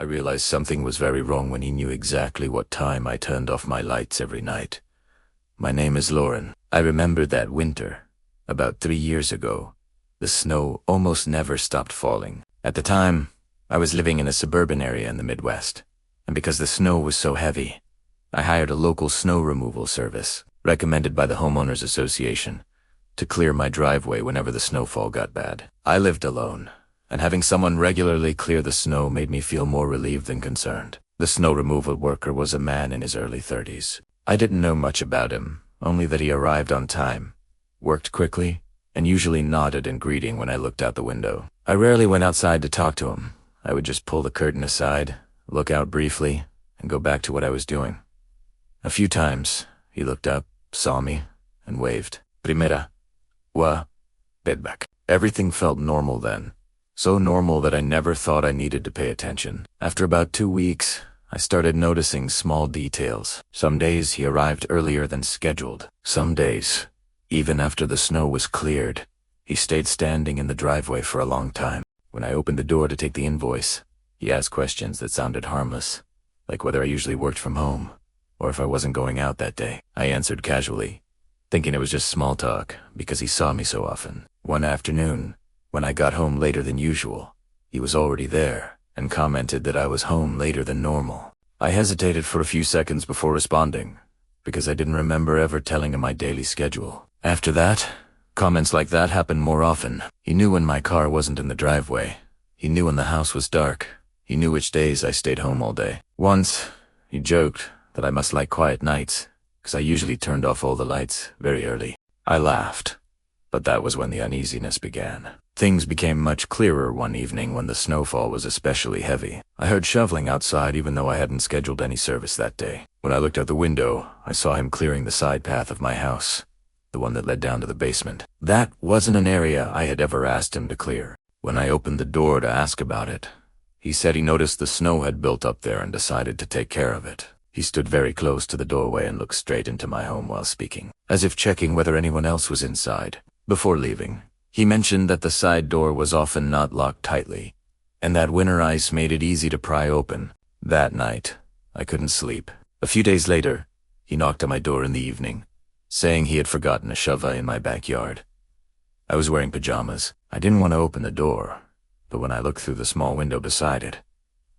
realized something was very wrong when he knew exactly what time I turned off my lights every night. My name is Lauren. I remember that winter, about 3 years ago. The snow almost never stopped falling. At the time, I was living in a suburban area in the Midwest, and because the snow was so heavy, I hired a local snow removal service, recommended by the Homeowners Association, to clear my driveway whenever the snowfall got bad. I lived alone, and having someone regularly clear the snow made me feel more relieved than concerned. The snow removal worker was a man in his early 30s. I didn't know much about him, only that he arrived on time, worked quickly, and usually nodded in greeting when I looked out the window. I rarely went outside to talk to him. I would just pull the curtain aside, look out briefly, and go back to what I was doing. A few times, he looked up, saw me, and waved. Primera. Bedback. Everything felt normal then. So normal that I never thought I needed to pay attention. After about 2 weeks, I started noticing small details. Some days he arrived earlier than scheduled. Some days, even after the snow was cleared, he stayed standing in the driveway for a long time. When I opened the door to take the invoice, he asked questions that sounded harmless, like whether I usually worked from home, or if I wasn't going out that day. I answered casually, thinking it was just small talk because he saw me so often. One afternoon, when I got home later than usual, he was already there and commented that I was home later than normal. I hesitated for a few seconds before responding, because I didn't remember ever telling him my daily schedule. After that, comments like that happened more often. He knew when my car wasn't in the driveway. He knew when the house was dark. He knew which days I stayed home all day. Once, he joked that I must like quiet nights, because I usually turned off all the lights very early. I laughed, but that was when the uneasiness began. Things became much clearer one evening when the snowfall was especially heavy. I heard shoveling outside even though I hadn't scheduled any service that day. When I looked out the window, I saw him clearing the side path of my house, the one that led down to the basement. That wasn't an area I had ever asked him to clear. When I opened the door to ask about it, he said he noticed the snow had built up there and decided to take care of it. He stood very close to the doorway and looked straight into my home while speaking, as if checking whether anyone else was inside. Before leaving, he mentioned that the side door was often not locked tightly, and that winter ice made it easy to pry open. That night, I couldn't sleep. A few days later, he knocked on my door in the evening, saying he had forgotten a shovel in my backyard. I was wearing pajamas. I didn't want to open the door, but when I looked through the small window beside it,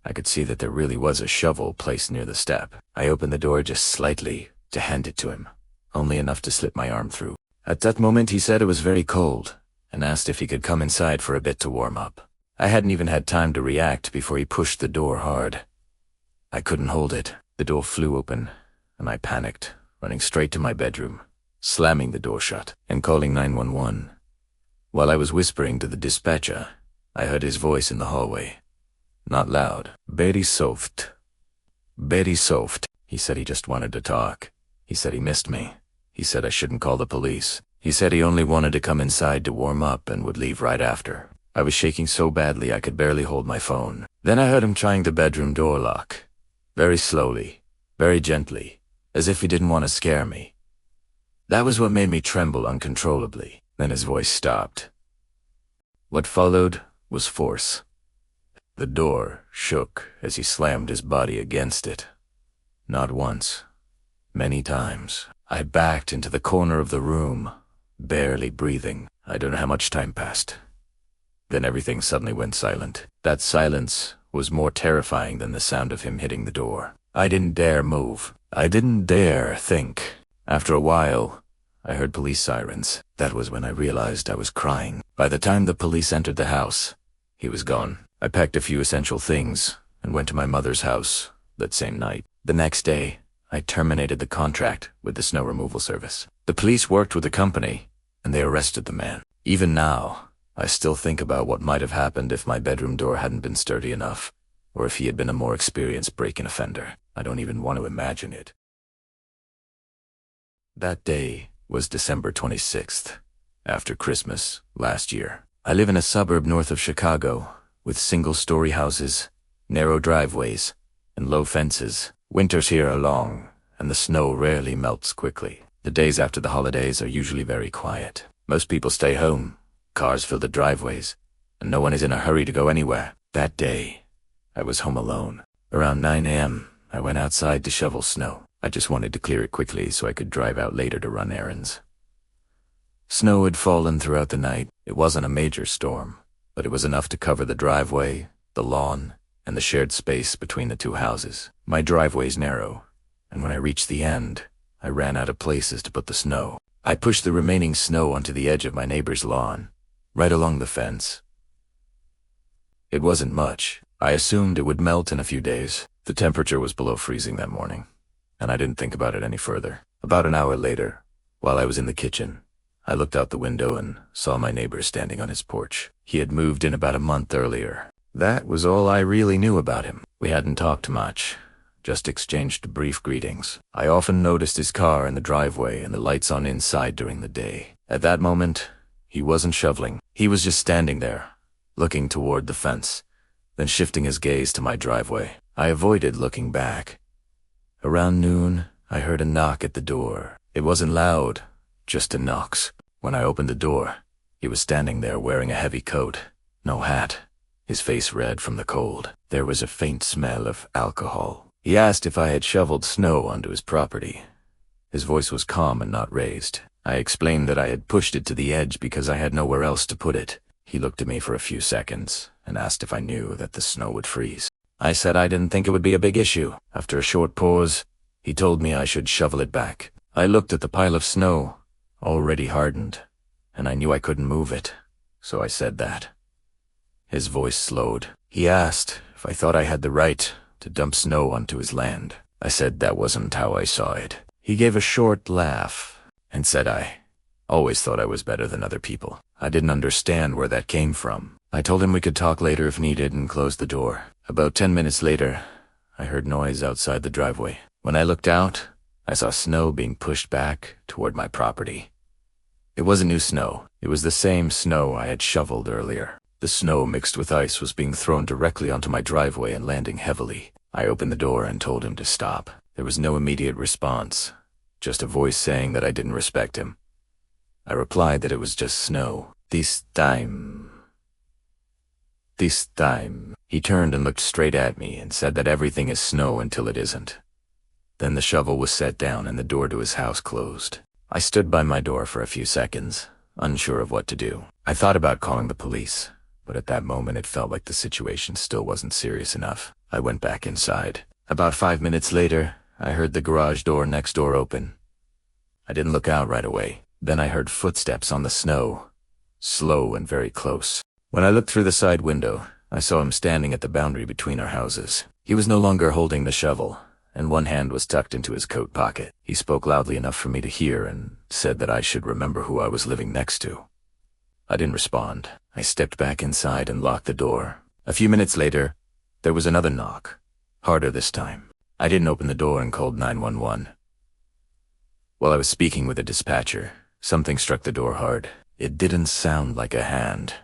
I could see that there really was a shovel placed near the step. I opened the door just slightly to hand it to him, only enough to slip my arm through. At that moment, he said it was very cold, and asked if he could come inside for a bit to warm up. I hadn't even had time to react before he pushed the door hard. I couldn't hold it. The door flew open, and I panicked, running straight to my bedroom, slamming the door shut, and calling 911. While I was whispering to the dispatcher, I heard his voice in the hallway. Not loud. Very soft. Very soft. He said he just wanted to talk. He said he missed me. He said I shouldn't call the police. He said he only wanted to come inside to warm up and would leave right after. I was shaking so badly I could barely hold my phone. Then I heard him trying the bedroom door lock. Very slowly, very gently, as if he didn't want to scare me. That was what made me tremble uncontrollably. Then his voice stopped. What followed was force. The door shook as he slammed his body against it. Not once, many times. I backed into the corner of the room, barely breathing. I don't know how much time passed. Then everything suddenly went silent. That silence was more terrifying than the sound of him hitting the door. I didn't dare move. I didn't dare think. After a while, I heard police sirens. That was when I realized I was crying. By the time the police entered the house, he was gone. I packed a few essential things and went to my mother's house that same night. The next day, I terminated the contract with the snow removal service. The police worked with the company, and they arrested the man. Even now, I still think about what might have happened if my bedroom door hadn't been sturdy enough, or if he had been a more experienced break-in offender. I don't even want to imagine it. That day was December 26th, after Christmas last year. I live in a suburb north of Chicago, with single-story houses, narrow driveways, and low fences. Winters here are long, and the snow rarely melts quickly. The days after the holidays are usually very quiet. Most people stay home, cars fill the driveways, and no one is in a hurry to go anywhere. That day, I was home alone. Around 9 a.m., I went outside to shovel snow. I just wanted to clear it quickly so I could drive out later to run errands. Snow had fallen throughout the night. It wasn't a major storm, but it was enough to cover the driveway, the lawn, and the shared space between the two houses. My driveway's narrow, and when I reached the end, I ran out of places to put the snow. I pushed the remaining snow onto the edge of my neighbor's lawn, right along the fence. It wasn't much. I assumed it would melt in a few days. The temperature was below freezing that morning, and I didn't think about it any further. About an hour later, while I was in the kitchen, I looked out the window and saw my neighbor standing on his porch. He had moved in about a month earlier. That was all I really knew about him. We hadn't talked much, just exchanged brief greetings. I often noticed his car in the driveway and the lights on inside during the day. At that moment, he wasn't shoveling. He was just standing there, looking toward the fence, then shifting his gaze to my driveway. I avoided looking back. Around noon, I heard a knock at the door. It wasn't loud, just a knocks. When I opened the door, he was standing there wearing a heavy coat, no hat, his face red from the cold. There was a faint smell of alcohol. He asked if I had shoveled snow onto his property. His voice was calm and not raised. I explained that I had pushed it to the edge because I had nowhere else to put it. He looked at me for a few seconds and asked if I knew that the snow would freeze. I said I didn't think it would be a big issue. After a short pause, he told me I should shovel it back. I looked at the pile of snow, already hardened, and I knew I couldn't move it, so I said that. His voice slowed. He asked if I thought I had the right to dump snow onto his land. I said that wasn't how I saw it. He gave a short laugh and said I always thought I was better than other people. I didn't understand where that came from. I told him we could talk later if needed and closed the door. About 10 minutes later, I heard noise outside the driveway. When I looked out, I saw snow being pushed back toward my property. It wasn't new snow. It was the same snow I had shoveled earlier. The snow mixed with ice was being thrown directly onto my driveway and landing heavily. I opened the door and told him to stop. There was no immediate response, just a voice saying that I didn't respect him. I replied that it was just snow. This time. He turned and looked straight at me and said that everything is snow until it isn't. Then the shovel was set down and the door to his house closed. I stood by my door for a few seconds, unsure of what to do. I thought about calling the police, but at that moment it felt like the situation still wasn't serious enough. I went back inside. About 5 minutes later, I heard the garage door next door open. I didn't look out right away. Then I heard footsteps on the snow, slow and very close. When I looked through the side window, I saw him standing at the boundary between our houses. He was no longer holding the shovel, and one hand was tucked into his coat pocket. He spoke loudly enough for me to hear and said that I should remember who I was living next to. I didn't respond. I stepped back inside and locked the door. A few minutes later, there was another knock, harder this time. I didn't open the door and called 911. While I was speaking with the dispatcher, something struck the door hard. It didn't sound like a hand.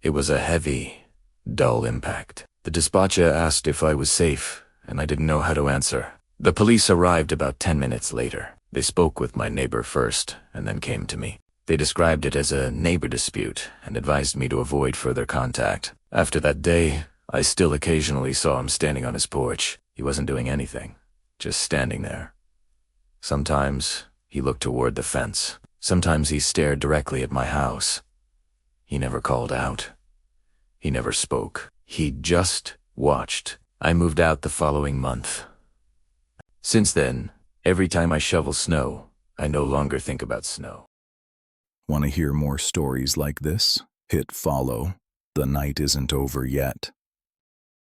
It was a heavy, dull impact. The dispatcher asked if I was safe, and I didn't know how to answer. The police arrived about 10 minutes later. They spoke with my neighbor first, and then came to me. They described it as a neighbor dispute and advised me to avoid further contact. After that day, I still occasionally saw him standing on his porch. He wasn't doing anything, just standing there. Sometimes he looked toward the fence. Sometimes he stared directly at my house. He never called out. He never spoke. He just watched. I moved out the following month. Since then, every time I shovel snow, I no longer think about snow. Want to hear more stories like this? Hit follow. The night isn't over yet.